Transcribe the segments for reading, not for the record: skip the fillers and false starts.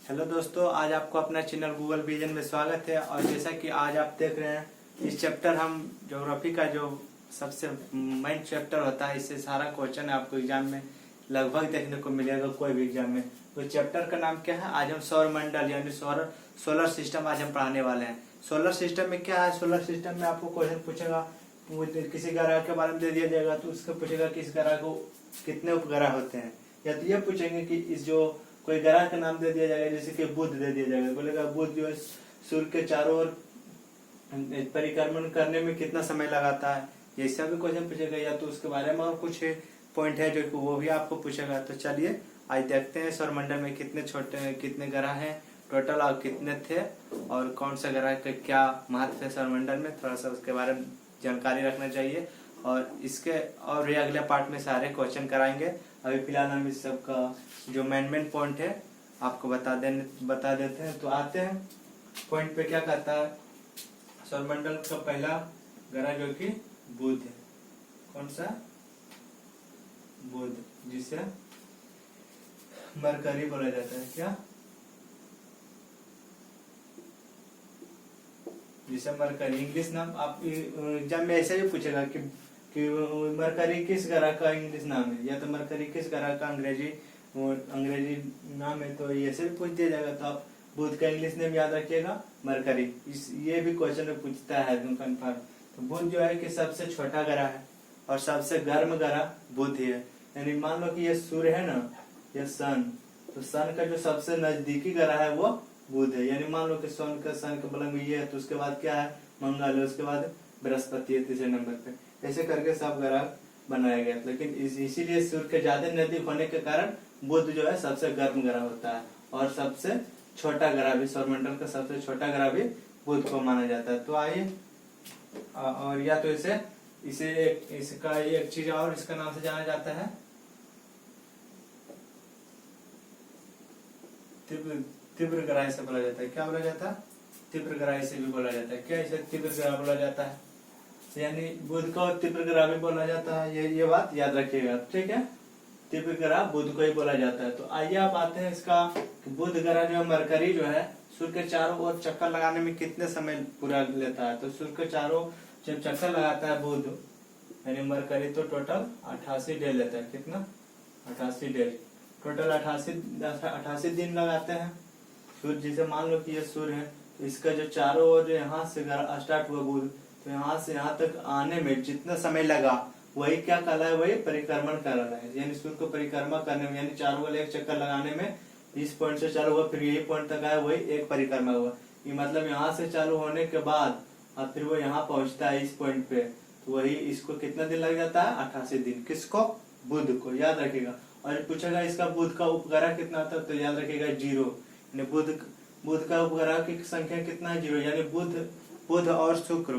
Hello दोस्तों, आज आपको अपना चैनल गूगल विजन में स्वागत है। और जैसा कि आज आप देख रहे हैं इस चैप्टर हम ज्योग्राफी का जो सबसे मेन चैप्टर होता है, इससे सारा क्वेश्चन आपको एग्जाम में लगभग देखने को मिलेगा कोई भी एग्जाम में। तो चैप्टर का नाम क्या है? आज हम सौर मंडल यानी सोलर सिस्टम आज हम पढ़ाने वाले हैं। सोलर सिस्टम में क्या है? सोलर सिस्टम में आपको क्वेश्चन पूछेगा, किसी ग्रह के बारे में दे दिया जाएगा तो उसको पूछेगा कि इस ग्रह को कितने उपग्रह होते हैं, या तो ये पूछेंगे कि इस जो कोई ग्रह का नाम दे दिया जाएगा, जैसे कि बुध दे दिया जाएगा, बोलेगा बुध जो है सूर्य के चारों ओर परिक्रमण करने में कितना समय लगाता है, ये सब भी क्वेश्चन पूछेगा। या तो उसके बारे में और कुछ पॉइंट है जो कि वो भी आपको पूछेगा। तो चलिए आज देखते हैं सौरमंडल में कितने ग्रह हैं टोटल और कितने थे, और कौन सा ग्रह का क्या महत्व है सौरमंडल में, थोड़ा सा उसके बारे में जानकारी रखना चाहिए। और इसके और ये अगले पार्ट में सारे क्वेश्चन कराएंगे। अभी फिलहाल हम इस सब का जो मेन पॉइंट है आपको बता देते हैं। तो आते हैं पॉइंट पे। क्या कहता है? सौरमंडल का पहला ग्रह जो कि बुध है। कौन सा? बुध, जिसे मरकरी बोला जाता है। क्या? जिसे मरकरी इंग्लिश नाम आप एग्जाम में ऐसे भी पूछेगा कि मरकरी किस ग्रह का इंग्लिश नाम है, या तो मरकरी किस ग्रह का अंग्रेजी नाम है, तो ये से भी पूछ दिया जाएगा। तो आप बुध का इंग्लिश नेम याद रखिएगा, मरकरी। ये भी क्वेश्चन में पूछता है कंफर्म। तो बुध जो है कि सबसे छोटा ग्रह है और सबसे गर्म ग्रह बुध ही है। यानी मान लो कि ये सूर्य है ना, ये सन, तो सन का जो सबसे नजदीकी ग्रह है वो बुध है। यानी मान लो कि सन के बगल में ये है, तो उसके बाद क्या है? मंगल है, उसके बाद बृहस्पति है तीसरे नंबर पे। ऐसे करके सब ग्रह बनाया गया। लेकिन इसीलिए सूर्य के ज्यादा नजदीक होने के कारण बुध जो है सबसे गर्म ग्रह होता है, और सबसे छोटा ग्रह भी, सौरमंडल का सबसे छोटा ग्रह भी बुध को माना जाता है। तो आइए, और या तो इसका एक चीज और इसका नाम से जाना जाता है, तीव्र ग्रह से बोला जाता है। क्या बोला जाता है? तीव्र ग्रह से भी बोला जाता है। क्या इसे तीव्र ग्रह बोला जाता है? यानी बुध को तीव्र ग्रह भी बोला जाता है। ये बात याद रखिएगा, ठीक है? तीव्र ग्रह बुध को ही बोला जाता है। तो आइए आप आते हैं इसका, बुध ग्रह जो मरकरी जो है सूर्य के चारों ओर चक्कर लगाने में कितने समय पूरा लेता है? तो सूर्य के चारों जब चक्कर लगाता है बुध यानी मरकरी, तो टोटल 88 डे लेता है। कितना? 88 डे। टोटल 88 दिन लगाते हैं सूर्य। जिसे मान लो कि ये सूर्य है, तो इसका जो चारों ओर यहाँ से स्टार्ट हुआ बुध, तो यहाँ से यहाँ तक आने में जितना समय लगा वही क्या कहला है? वही परिक्रमण कर रहा है। यानी सूर्य को परिक्रमा करने में, यानी चारों ओर एक चक्कर लगाने में, इस पॉइंट से चालू हुआ फिर यही पॉइंट तक आया, वही एक परिक्रमा हुआ। ये मतलब यहाँ से चालू होने के बाद और फिर वो यहाँ पहुंचता है इस पॉइंट पे, तो वही इसको कितना दिन लग जाता है? 88 दिन। किसको? बुध को। याद रखिएगा। और पूछेगा इसका बुध का उपग्रह कितना था, तो याद रखिएगा 0। यानी बुध का उपग्रह की संख्या कितना है? 0। यानी बुध और शुक्र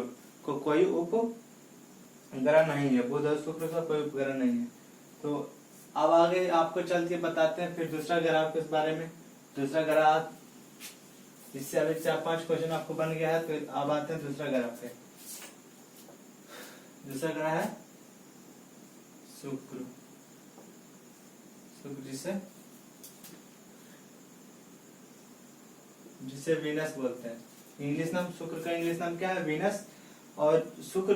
को कोई उपग्रह नहीं है। बुध और शुक्र का कोई उपग्रह नहीं है। तो अब आगे आपको चल के बताते हैं फिर दूसरा ग्रह के बारे में। दूसरा ग्रह, इससे अभी 4-5 क्वेश्चन आपको बन गया है। तो अब आते हैं दूसरा ग्रह पे। दूसरा ग्रह है शुक्र। जिसे वीनस बोलते हैं। इंग्लिश नाम शुक्र का इंग्लिश नाम क्या है? वीनस। और शुक्र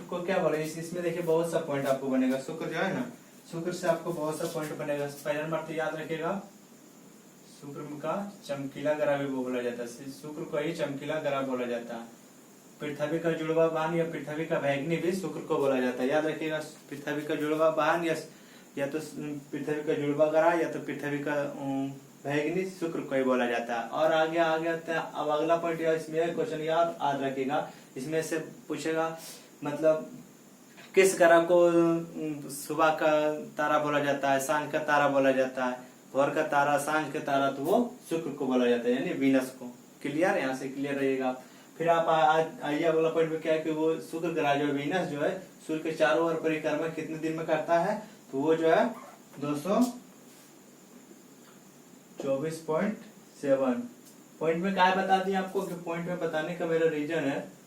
को क्या बोले? इसमें देखिए बहुत सा पॉइंट आपको बनेगा। शुक्र जो है ना, शुक्र से आपको बहुत सा पॉइंट बनेगा। पहला नंबर तो याद रखिएगा, शुक्र का चमकीला ग्रह भी बोला जाता है। शुक्र को ही चमकीला ग्रह बोला जाता है। पृथ्वी का जुड़वा बहन या पृथ्वी का भैगनी भी शुक्र को बोला जाता है। याद रखिएगा, पृथ्वी का जुड़वा बहन या तो पृथ्वी का जुड़वा ग्रह या तो पृथ्वी का भैगनी शुक्र को ही बोला जाता है। और आगे आता है अब अगला पॉइंट। इसमें क्वेश्चन याद रखिएगा, इसमें से पूछेगा मतलब किस ग्रह को सुबह का तारा बोला जाता है, सांझ का तारा बोला जाता है, भोर का तारा, सांझ का तारा, तो वो शुक्र को बोला जाता है, यानी वीनस को। क्लियर? यहाँ से क्लियर रहिएगा। फिर आप आइए अगला पॉइंट में क्या है कि वो शुक्र ग्रह जो वीनस जो है सूर्य के चारों ओर परिक्रमा कितने दिन में करता है? तो वो जो है 224.7 पॉइंट में। क्या बता दिया आपको कि पॉइंट में बताने का मेरा रीजन है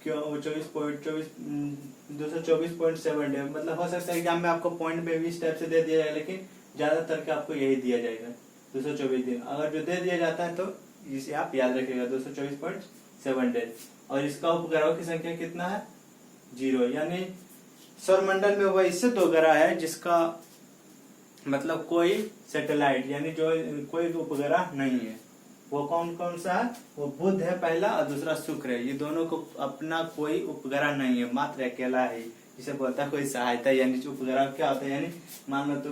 क्यों 224.7 डे। मतलब हो सकता है एग्जाम में आपको पॉइंट में भी इस टाइप से दे दिया जाए, लेकिन ज्यादातर के आपको यही दिया जाएगा 224 दिन। अगर जो दे दिया जाता है तो इसे आप याद रखिएगा 224.7 डेज। और इसका उपग्रहों की संख्या कितना है 0, यानी सौरमंडल में वह इससे 2 ग्रह है जिसका मतलब कोई सैटेलाइट यानी जो कोई उपग्रह नहीं है। वो कौन कौन सा है, वो बुध है पहला और दूसरा शुक्र है। ये दोनों को अपना कोई उपग्रह नहीं है, मात्र अकेला है। जिसे बोलता है कोई सहायता, यानी उपग्रह क्या होता है, यानी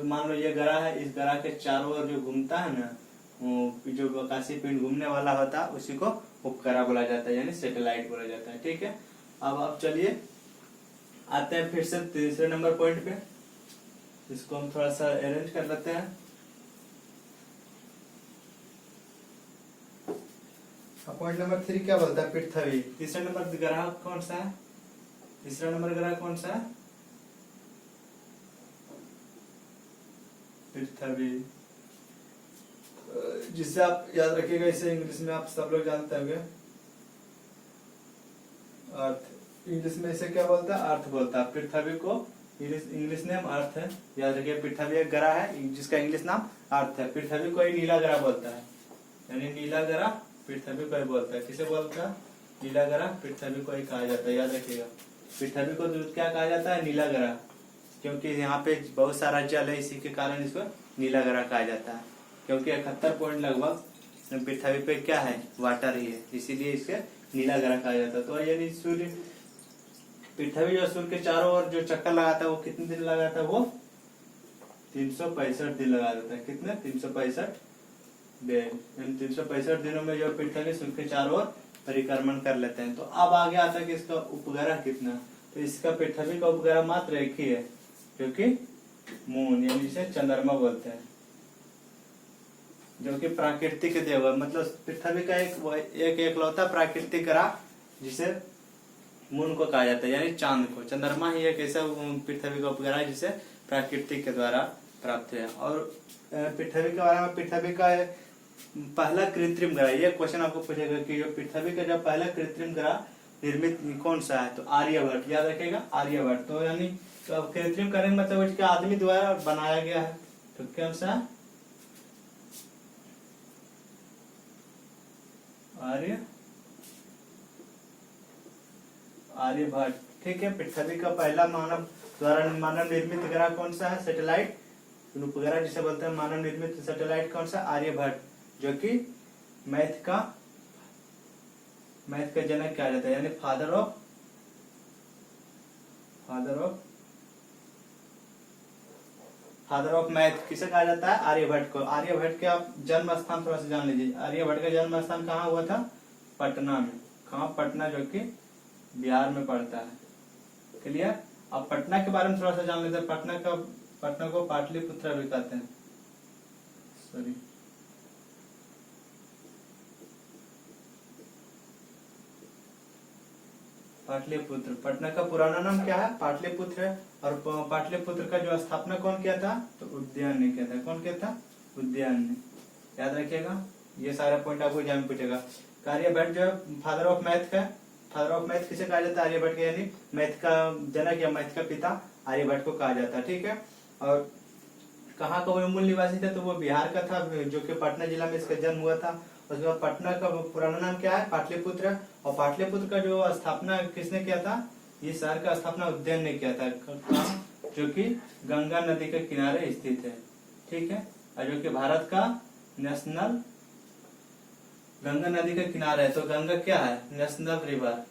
मान लो ये ग्रह है, इस ग्रह के चारों ओर जो घूमता है ना, जो आकाशीय पिंड घूमने वाला होता है उसी को उपग्रह बोला जाता है, यानी सैटेलाइट बोला जाता है। ठीक है, अब चलिए आते हैं फिर से तीसरे नंबर पॉइंट पे। इसको हम थोड़ा सा अरेंज कर लेते हैं। पॉइंट नंबर 3 क्या बोलता है, पृथ्वी। तीसरा नंबर ग्रह कौन सा है, तीसरा नंबर ग्रह कौन सा है, पृथ्वी, जिसे आप याद रखिएगा, इसे इंग्लिश में आप सब लोग जानते होंगे, अर्थ। इंग्लिश में इसे क्या बोलता है, अर्थ बोलता है। पृथ्वी को इंग्लिश नेम अर्थ है, याद रखिए। पृथ्वी एक ग्रह है जिसका इंग्लिश नाम अर्थ है। पृथ्वी को नीला ग्रह बोलता है, यानी नीला ग्रह पृथ्वी को ही बोलता है। किसे बोलता है, नीला ग्रह पृथ्वी को ही कहा जाता है, याद रखिएगा। पृथ्वी को क्या कहा जाता है, नीला ग्रह, क्योंकि यहाँ पे बहुत सारा जल है, इसी के कारण इसको नीला ग्रह कहा जाता है। क्योंकि 71 पॉइंट लगभग पृथ्वी पे क्या है, वाटर ही है, इसीलिए इसके नीला ग्रह कहा जाता है। तो यानी सूर्य, पृथ्वी जो सूर्य के चारों ओर जो चक्कर लगाता है वो कितने दिन लगाता है, वो 365 दिन लगा देता है। कितने, 365 दिन। 365 दिनों में जो पृथ्वी सूर्य के चारों ओर परिक्रमण कर लेते हैं। तो अब आगे आता है कि इसका उपग्रह कितना, तो इसका पृथ्वी का उपग्रह मात्र एक ही है, जो कि मून, यानी जिसे चंद्रमा बोलते हैं, जो कि प्राकृतिक देव है। मतलब पृथ्वी का एक एकलौता प्राकृतिक ग्रह जिसे मून को कहा जाता है, यानी चांद को। चंद्रमा ही एक ऐसा पृथ्वी का उपग्रह है जिसे प्राकृतिक के द्वारा प्राप्त है। और पृथ्वी के बारे में, पृथ्वी का पहला कृत्रिम ग्रह, ये क्वेश्चन आपको पूछेगा कि जो पृथ्वी का जब पहला कृत्रिम ग्रह निर्मित कौन सा है, तो आर्यभट्ट, याद रखेगा आर्यभट्ट। तो यानी तो अब कृत्रिम करने मतलब उसके आदमी द्वारा बनाया गया है, तो कौन सा, आर्यभट्ट। ठीक है, पृथ्वी का पहला मानव निर्मित ग्रह कौन सा है, सैटेलाइट उपग्रह जिसे बोलते हैं मानव निर्मित सैटेलाइट, कौन सा, आर्यभट्ट, जो कि मैथ का जनक कहा जाता है, यानी फादर ऑफ मैथ किसे कहा जाता है, आर्यभट्ट को। आर्यभट्ट के आप जन्म स्थान थोड़ा सा जान लीजिए। आर्यभट्ट का जन्म स्थान कहाँ हुआ था, पटना में। कहाँ, पटना, जो कि बिहार में पड़ता है। क्लियर। अब पटना के बारे में थोड़ा सा जान लेते हैं। पटना को पाटलिपुत्र भी कहते हैं, सॉरी, पाटलिपुत्र। पटना का पुराना नाम क्या है, पाटलिपुत्र है। और पाटलिपुत्र का जो स्थापना कौन किया था, तो उद्यान ने किया था। कौन किया था, उद्यान ने, याद रखिएगा। ये सारा पॉइंट आपको एग्जाम में पूछेगा। आर्यभट्ट जो फादर ऑफ मैथ का, फादर ऑफ मैथ किसे कहा जाता है, आर्यभट्ट के, यानी मैथ का जनक या मैथ का पिता आर्यभट्ट को कहा जाता है। ठीक है। और कहाँ का वो मूल निवासी था, तो वो बिहार का था, जो कि पटना जिला में इसका जन्म हुआ था। उसके बाद पटना का पुराना नाम क्या है, पाटलिपुत्र। और पाटलिपुत्र का जो स्थापना किसने किया था, ये शहर का स्थापना उद्यान ने किया था, जो कि गंगा नदी के किनारे स्थित है। ठीक है। और जो कि भारत का नेशनल, गंगा नदी के किनारे है, तो गंगा क्या है, national river,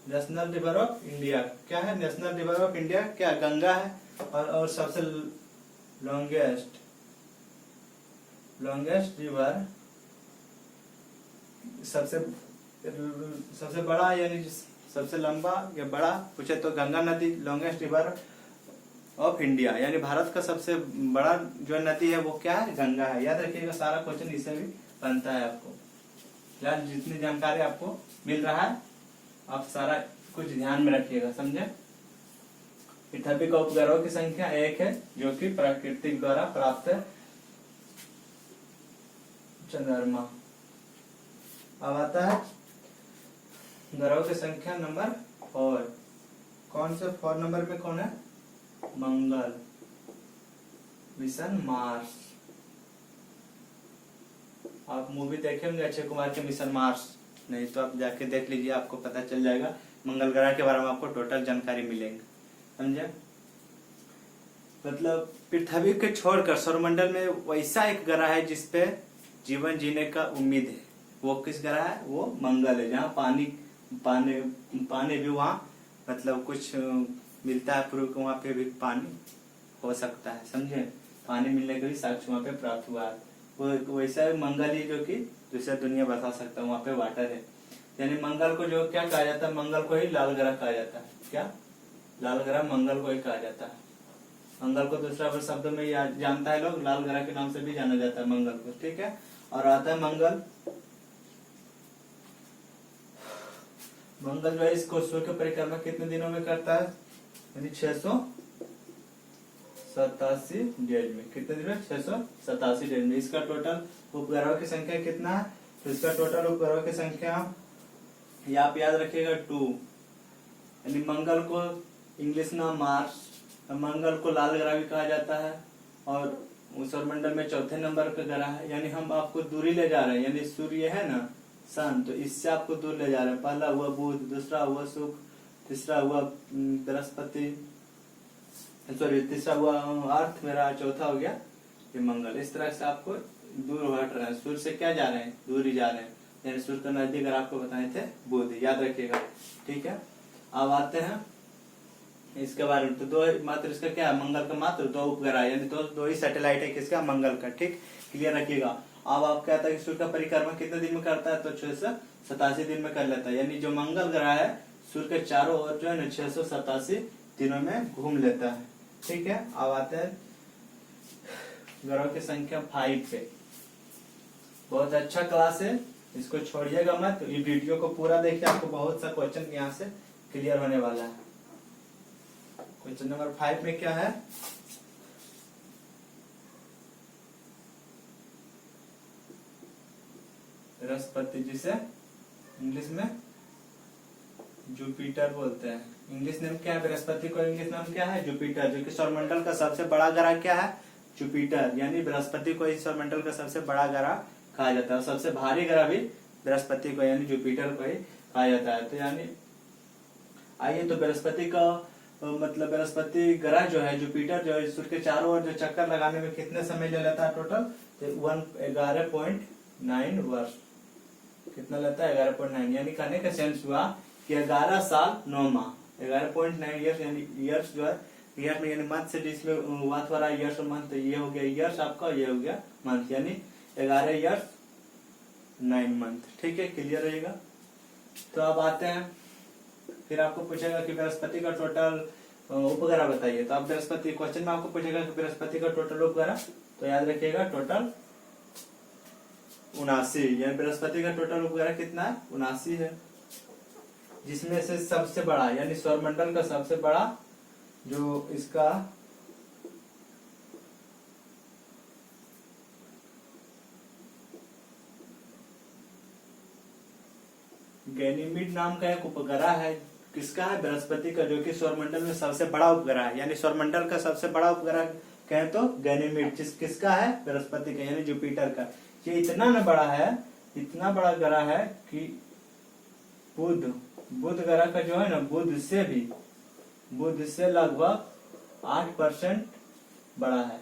national river of India. क्या है, नेशनल रिवर ऑफ इंडिया, क्या, गंगा है। और सबसे लॉन्गेस्ट रिवर, सबसे बड़ा, यानी सबसे लंबा या बड़ा पूछे तो गंगा नदी लॉन्गेस्ट रिवर ऑफ इंडिया, यानी भारत का सबसे बड़ा जो नदी है वो क्या है, गंगा है। याद रखिएगा, सारा क्वेश्चन इससे भी बनता है आपको। यार जितनी जानकारी आपको मिल रहा है, आप सारा कुछ ध्यान में रखिएगा, समझे। पृथ्वी का उपग्रहों की संख्या 1 है, जो कि प्राकृतिक द्वारा प्राप्त है, चंद्रमा। अब आता है ग्रहों की संख्या नंबर 4। कौन से 4 नंबर में कौन है, मंगल। Mission Mars. आप मूवी देखे होंगे अक्षय कुमार के मिशन मार्स, नहीं तो आप जाके देख लीजिए, आपको पता चल जाएगा। मंगल ग्रह के बारे में आपको टोटल जानकारी मिलेगी, समझे। मतलब पृथ्वी के छोड़कर सौरमंडल में वैसा एक ग्रह है जिसपे जीवन जीने का उम्मीद है। वो किस ग्रह है? वो मंगल है, जहाँ पानी पानी पानी भी वहाँ मतलब कुछ मिलता है, प्रूफ वहाँ पे भी पानी हो सकता है, समझे। पानी मिलने के भी साक्ष्य वहाँ पे प्राप्त हुआ है। वो वैसा है मंगल ही जो कि दूसरा दुनिया बता सकता है, वहाँ पे वाटर है। यानी मंगल को जो क्या कहा जाता है, मंगल को ही लाल ग्रह कहा जाता है। क्या? लाल ग्रह मंगल को ही कहा जाता है। मंगल को दूसरा शब्द में जानता है लोग, लाल ग्रह के नाम से भी जाना जाता है मंगल को, ठीक है। और आता है मंगल। मंगल जो है इसको सूर्य की परिक्रमा कितने दिनों में करता है? यानी 687 डेज में। कितने दिन में? 687 डेज में। इसका टोटल उपग्रहों की संख्या कितना है? तो इसका टोटल उपग्रहों की संख्या ये आप याद रखिएगा 2। यानी मंगल को इंग्लिश नाम मार्स, मंगल को लाल ग्रह भी कहा जाता है, और सौरमंडल में चौथे नंबर का ग्रह है। यानी हम आपको दूरी ले जा रहे हैं, यानी सूर्य है ना सन, तो इससे आपको दूर ले जा रहे हैं। पहला हुआ बुध, दूसरा हुआ शुक्र, तीसरा हुआ बृहस्पति, सॉरी तीसरा हुआ अर्थ मेरा, चौथा हो गया ये मंगल। इस तरह से आपको दूर हट रहे हैं, सूर्य से क्या जा रहे हैं? दूर ही जा रहे हैं। यानी सूर्य का नजदीक अगर आपको बताए थे बुध, याद रखिएगा, ठीक है। अब आते हैं इसके बारे में। तो दो मात्र इसका क्या है? मंगल का मात्र 2 उपग्रह, यानी दो ही सैटेलाइट है किसका? मंगल का, ठीक, क्लियर रखिएगा। अब आप कहता है कि सूर्य का परिक्रमा कितने दिन में करता है? तो 687 दिन में कर लेता है। यानी जो मंगल ग्रह है सूर्य के चारों ओर जो है ना 687 दिनों में घूम लेता है, ठीक है। अब आते हैं ग्रहों की संख्या 5 पे। बहुत अच्छा क्लास है, इसको छोड़िएगा मत। ये वीडियो को पूरा देखिए, आपको बहुत सा क्वेश्चन यहाँ से क्लियर होने वाला है। क्वेश्चन नंबर 5 में क्या है? बृहस्पति, जिसे इंग्लिश में जुपिटर बोलते हैं। इंग्लिश नेम क्या है बृहस्पति को? इंग्लिश नाम क्या है? जुपिटर। जो कि सौरमंडल का सबसे बड़ा ग्रह क्या है? जुपिटर। यानी बृहस्पति को इस सौरमंडल का सबसे बड़ा ग्रह कहा जाता है। सबसे भारी ग्रह भी बृहस्पति को यानी जुपिटर को ही कहा जाता है। तो यानी आइए, तो बृहस्पति का मतलब बृहस्पति ग्रह जो है, जुपिटर जो है, सूर्य के चारों ओर जो चक्कर लगाने में कितने समय ले लेता है टोटल? तो 11.9 वर्ष। कितना लेता है? 11.9। यानी कहने का सेंस हुआ कि 11 साल 9 माह, 11.9 ईयर्स। यानी ईयर्स जो है, ईयर में यानी मंथ से जिसमें हुआ था ईयर्स और मंथ, ये हो गया ईयर्स आपका, ये हो गया मंथ, यानी 11 ईयर्स 9 मंथ, ठीक है, क्लियर रहेगा। तो अब आते हैं, फिर आपको पूछेगा कि बृहस्पति का टोटल उपग्रह बताइए। तो आप बृहस्पति क्वेश्चन में आपको पूछेगा कि बृहस्पति का टोटल उपग्रह, तो याद रखिएगा टोटल 79। यानी बृहस्पति का टोटल उपग्रह कितना है? 79 है। जिसमें से सबसे बड़ा यानी सौरमंडल का सबसे बड़ा जो इसका गैनीमीड नाम का एक उपग्रह है। किसका है? बृहस्पति का, जो कि सौरमंडल में सबसे बड़ा उपग्रह है। यानी सौरमंडल का सबसे बड़ा उपग्रह कहें तो गैनीमीड। किसका है? बृहस्पति का, यानी जुपिटर का। ये इतना न बड़ा है, इतना बड़ा ग्रह है कि बुध ग्रह का जो है ना, बुध से लगभग 8% बड़ा है।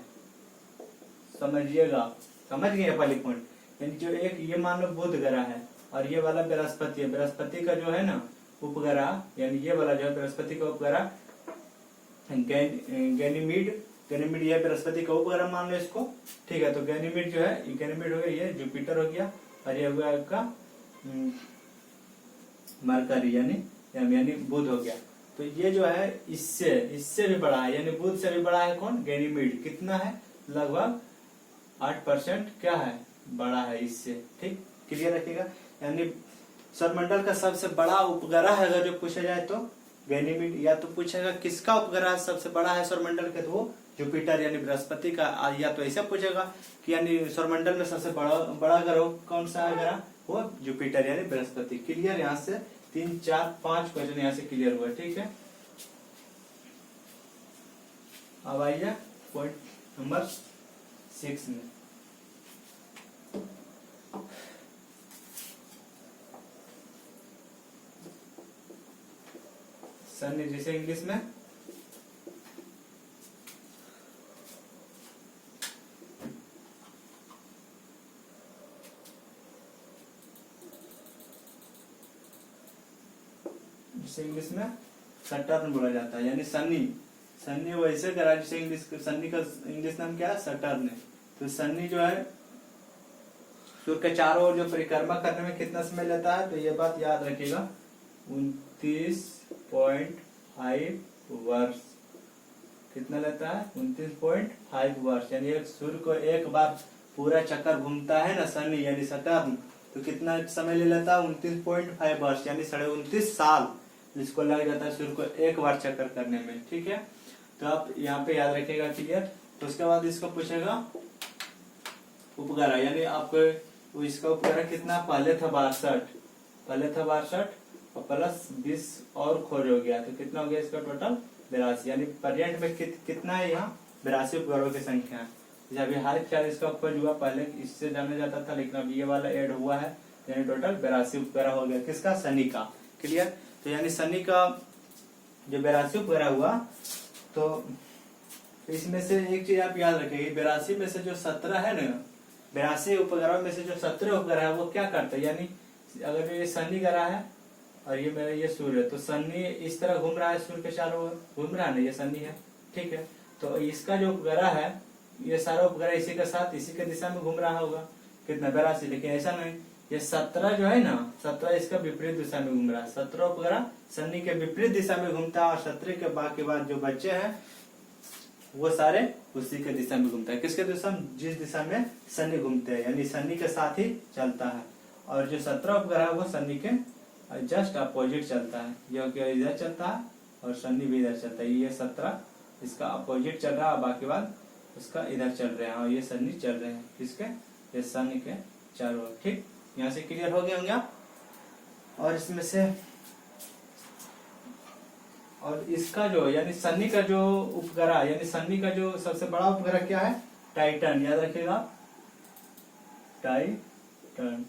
समझिएगा, समझ गए पहली पॉइंट। यानी जो एक ये मान लो बुध ग्रह है और ये वाला बृहस्पति है। बृहस्पति का जो है ना उपग्रह, यानी ये वाला जो है बृहस्पति का उपग्रह गैनीमीड ये बृहस्पति का उपग्रह मान लो इसको, ठीक है। तो गैनीमीड जो है, गैनीमीड हो गया, ये जुपिटर हो गया, और ये हो गया आपका मरकरी यानी बुध हो गया। तो ये जो है इससे भी बड़ा है, यानी बुध से भी बड़ा है कौन? गैनीमीड। कितना है? लगभग 8% क्या है? बड़ा है इससे, ठीक, क्लियर रखिएगा। यानी सौरमंडल का सबसे बड़ा उपग्रह है अगर जो पूछा जाए तो गैनीमीड। या तो पूछेगा किसका उपग्रह सबसे बड़ा है सौरमंडल के, तो वो जुपिटर यानी बृहस्पति का। या तो ऐसा पूछेगा कि यानी सौरमंडल में सबसे बड़ा ग्रह कौन सा है ग्रह? वो जुपिटर यानी बृहस्पति। क्लियर? यहाँ से 3, 4, 5 क्वेश्चन यहाँ से क्लियर हुआ, ठीक है। अब आइए पॉइंट नंबर 6 में। सन जिसे इंग्लिश में सटर्न बोला जाता है, यानी सन्नी। सन्नी वैसे करा जिसे सन्नी का इंग्लिश नाम क्या है, सटर्न है। तो सन्नी जो है सूर्य के चारों ओर जो परिक्रमा करने में कितना समय लेता है, तो ये बात याद रखिएगा, 29.5 वर्ष। कितना लेता है, 29.5 वर्ष। यानी एक सूर्य को एक बार पूरा चक्कर घूमता है ना सन्नी यानी सटर्न, तो कितना समय ले लेता है, 29.5 वर्ष यानी 29.5 साल इसको लग जाता है सूर्य को एक बार चक्कर करने में। ठीक है, तो आप यहाँ पे याद रखिएगा, क्लियर। तो उसके बाद इसको पूछेगा उपग्रह, यानी आपको इसका उपग्रह कितना, पहले था 62 और प्लस 20 और खोज हो गया, तो कितना हो गया इसका टोटल 82। यानी पर्यंत में कितना है यहाँ, 82 उपग्रहों की संख्या है। जब हाल फिलहाल इसका खोज हुआ, पहले इससे जाना जाता था, लेकिन अब ये वाला ऐड हुआ है, यानी टोटल 82 उपग्रह हो गया। किसका, शनि का। क्लियर। तो यानी शनि का जो 82 उपग्रह हुआ, तो इसमें से एक चीज आप याद रखेंगे, 82 में से जो 17 है ना, 82 उपग्रह में से जो 17 उपग्रह है वो क्या करते हैं, यानी अगर ये शनि ग्रह है और ये मेरा ये सूर्य है, तो शनि इस तरह घूम रहा है, सूर्य के चारों ओर घूम रहा है ना, ये शनि है। ठीक है, तो इसका जो उपग्रह है, ये सारा उपग्रह इसी के साथ इसी के दिशा में घूम रहा होगा, कितना 82। लेकिन ऐसा नहीं, ये 17 जो है ना, 17 इसका विपरीत दिशा में घूम रहा है। 17 उपग्रह शनि के विपरीत दिशा में घूमता है, और 17 के बाकी बाद जो बच्चे हैं वो सारे उसी के दिशा में घूमता है। किसके दिशा में, जिस दिशा में शनि घूमते हैं, यानी शनि के साथ ही चलता है। और जो 17 उपग्रह है वो शनि के जस्ट अपोजिट चलता है, ये इधर चलता है और शनि भी इधर चलता है। ये 17 इसका अपोजिट चल रहा है, बाकी बाद उसका इधर चल रहे हैं, और ये शनि चल रहे हैं किसके, ये शनि के चारों ओर। ठीक, यहाँ से क्लियर हो गए होंगे आप। और इसमें से और इसका जो यानी शनि का जो उपग्रह, यानी शनि का जो सबसे बड़ा उपग्रह क्या है, टाइटन। याद रखिएगा, टाइटन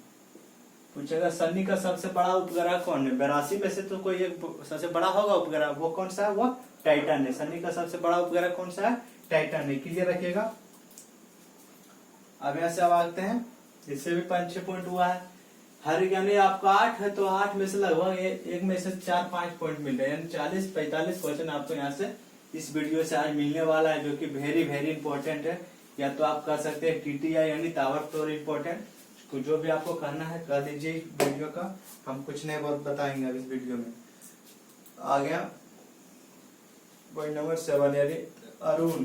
पूछेगा शनि का सबसे बड़ा उपग्रह कौन है, 82 में से तो कोई एक सबसे बड़ा होगा उपग्रह, वो कौन सा है, वो टाइटन है। शनि का सबसे बड़ा उपग्रह कौन सा है, टाइटन है। क्लियर रखिएगा। अब यहाँ से अब आते हैं, इससे भी 5-6 पॉइंट हुआ है। हर यानी आपका 8 है, तो 8 में से लगभग एक में से 4-5 पॉइंट मिल रहे हैं, यानी 40-45 क्वेश्चन आपको यहाँ से इस वीडियो से आज मिलने वाला है, जो कि वेरी वेरी इंपॉर्टेंट है। या तो आप कर सकते हैं TTI यानी ताबड़तोड़ इम्पोर्टेंट, जो भी आपको करना है कर दीजिए वीडियो का, हम कुछ नहीं बहुत बताएंगे अब इस वीडियो में। आ गया पॉइंट नंबर 7, यानी अरुण।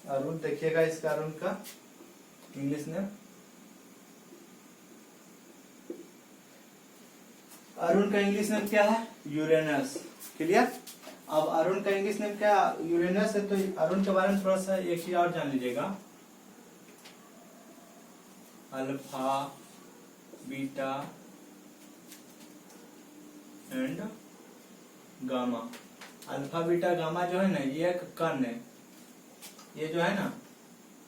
अरुण देखिएगा, इसका अरुण का इंग्लिश नेम, अरुण का इंग्लिश नेम क्या है, यूरेनस। क्लियर। अब अरुण का इंग्लिश नेम क्या, यूरेनस है। तो अरुण के बारे में थोड़ा सा एक चीज और जान लीजिएगा, alpha beta and gamma. Alpha beta gamma जो है ना, ये एक कण है, ये जो है ना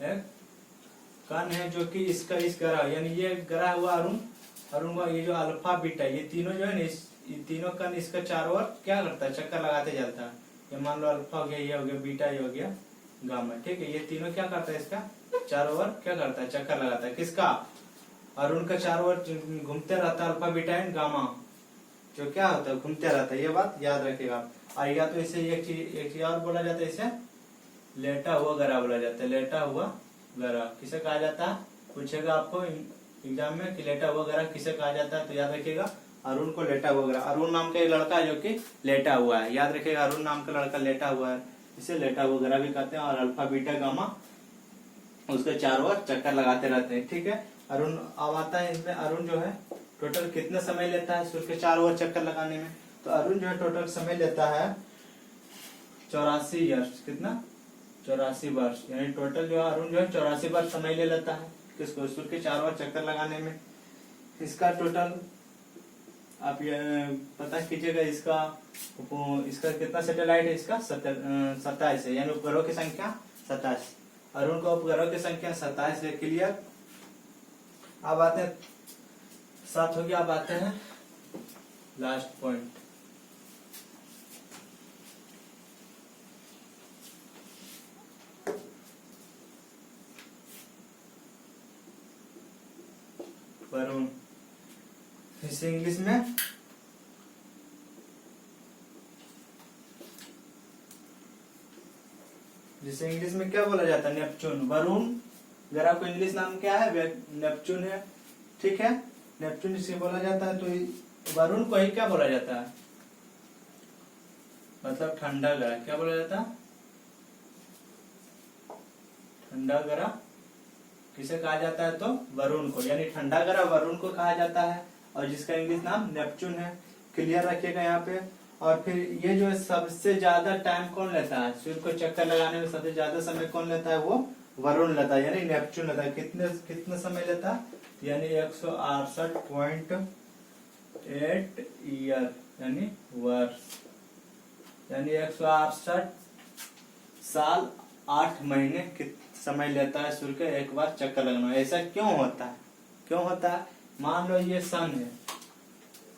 एक कण है, जो कि इसका इस ग्रह, यानी ये ग्रह हुआ अरुण, अरुण हुआ ये जो अल्फा बीटा, ये तीनों जो है ना, ये तीनों कण इसका चारों ओर क्या करता है, चक्कर लगाते चलता है। ये मान लो अल्फा हो गया, ये हो गया बीटा, ये हो गया गामा। ठीक है, ये तीनों क्या करता है, इसका चारों ओर क्या करता है, चक्कर लगाता है। किसका, अरुण का चारों ओर घूमते रहता है अल्फा बीटा एंड गामा, जो क्या होता है, घूमते रहता है। ये बात याद रखिएगा। और या तो इसे एक चीज और बोला जाता है, इसे लेटा हुआ ग्रह बोला जाता है। लेटा हुआ ग्रह किसे कहा जाता है, पूछेगा आपको एग्जाम में कि लेटा हुआ ग्रह किसे कहा जाता है, तो याद रखिएगा अरुण को लेटा हुआ ग्रह। अरुण नाम का एक लड़का है जो कि लेटा हुआ है, याद रखिएगा अरुण नाम का लड़का लेटा हुआ है, इसे लेटा हुआ ग्रह भी कहते हैं। और अल्फा बीटा गामा उसके चारों ओर चक्कर लगाते रहते हैं। ठीक है, अरुण अब आता है इसमें, अरुण जो है टोटल कितना समय लेता है सूर्य के चारों ओर चक्कर लगाने में, तो अरुण जो है टोटल समय लेता है 84 वर्ष। कितना, 84 वर्ष, यानी टोटल जो है अरुण जो है 84 वर्ष समय ले लेता है किसको, सूर्य के चारों ओर चक्कर लगाने में। इसका टोटल आप ये पता कीजिएगा इसका कितना सैटेलाइट है, इसका 27 है, यानी उपग्रहों की संख्या 27। अरुण का उपग्रहों की संख्या 27 है। क्लियर। अब आते हैं 7 हो गया। अब आते हैं लास्ट पॉइंट। वरुण, इसे इंग्लिश में जिसे इंग्लिश में क्या बोला जाता है, नेपच्यून। वरुण ग्रह को इंग्लिश नाम क्या है, नेपच्यून है। ठीक है, नेपच्यून इसे बोला जाता है। तो वरुण को ही क्या बोला जाता है, मतलब ठंडा ग्रह क्या बोला जाता है, ठंडा ग्रह किसे कहा जाता है, तो वरुण को, यानी ठंडा ग्रह वरुण को कहा जाता है, और जिसका इंग्लिश नाम नेपच्यून है। क्लियर रखिएगा यहाँ पे। और फिर ये जो सबसे ज्यादा टाइम कौन लेता है, सूर्य को चक्कर लगाने में सबसे ज्यादा समय कौन लेता है, वो वरुण लेता है, यानी नेपच्यून लेता है। कितने समय लेता है, यानी 168.8 ईयर, यानी वर्ष, यानी 168 साल 8 महीने समय लेता है सूर्य के एक बार चक्कर लगाना। ऐसा क्यों होता है, क्यों होता है, मान लो ये सन है,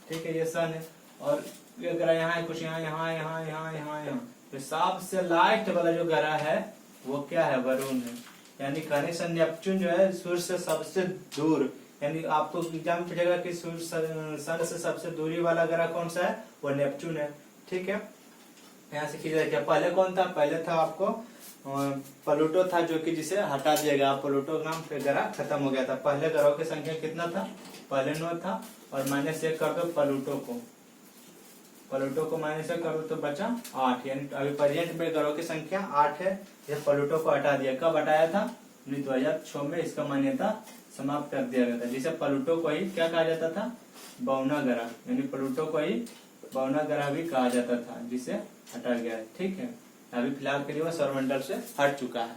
ठीक है, ये सन है, और ये ग्रह यहाँ है, कुछ यहाँ यहाँ यहाँ यहाँ यहाँ यहाँ, तो सबसे लास्ट वाला जो ग्रह है वो क्या है, वरुण है। यानी कहने से नेपच्यून जो है सूर्य से सबसे दूर, यानी आपको एग्जाम पूछेगा कि सूर्य सन से सबसे दूरी वाला ग्रह कौन सा है, वो नेपच्यून है। ठीक है, यहाँ से कीजिए क्या, पहले कौन था, पहले था आपको प्लूटो था, जो कि जिसे हटा दिया गया, प्लूटो नाम के ग्रह खत्म हो गया था। पहले ग्रहों की संख्या कितना था, पहले 9 था, और -1 कर दो प्लूटो को -1 करो तो बचा 8, यानी अभी पर्यंत में ग्रहों की संख्या 8 है। ये प्लूटो को हटा दिया, कब हटाया था, 2006 में इसका मान्यता समाप्त कर दिया गया था, जिसे प्लूटो को ही क्या कहा जाता था, बौना ग्रह, यानी प्लूटो को ही बौना ग्रह भी कहा जाता था, जिसे हटा गया है। ठीक है, अभी फिलहाल के लिए वह सौरमंडल से हट चुका है।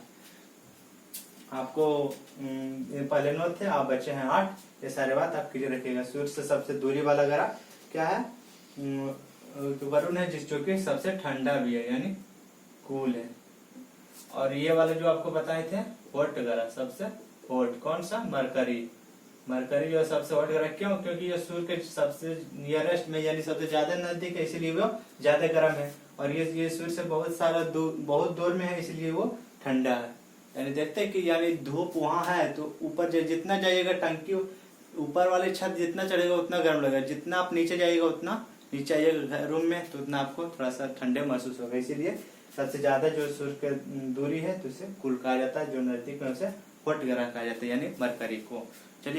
आपको ये पहले 9 थे, आप बचे हैं 8। ये सारे बात आप क्लियर रखिएगा। सूर्य से सबसे दूरी वाला ग्रह क्या है, तो वरुण है, जो कि सबसे ठंडा भी है, यानी कूल है। और ये वाले जो आपको बताए थे हॉट ग्रह, सबसे हॉट कौन सा, मरकरी जो है सबसे हॉट ग्रह। क्यों, क्योंकि ये सूर्य के सबसे नियरेस्ट में, यानी सबसे ज्यादा नजदीक है, इसीलिए वो ज्यादा गर्म है। और ये सूर्य से बहुत दूर में है, इसलिए वो ठंडा है। यानी देखते हैं कि यानी धूप वहां है, तो ऊपर जितना जाइएगा, टंकी ऊपर वाले छत जितना चढ़ेगा उतना गर्म लगेगा, जितना आप नीचे जाइएगा उतना नीचे आइएगा रूम में, तो उतना आपको थोड़ा सा ठंडे महसूस होगा। इसीलिए सबसे ज्यादा जो सूर्य की दूरी है तो उसे कूल कहा जाता है, जो नजदीक में उसे हॉट ग्रह कहा जाता है, यानी मरकरी को। चलिए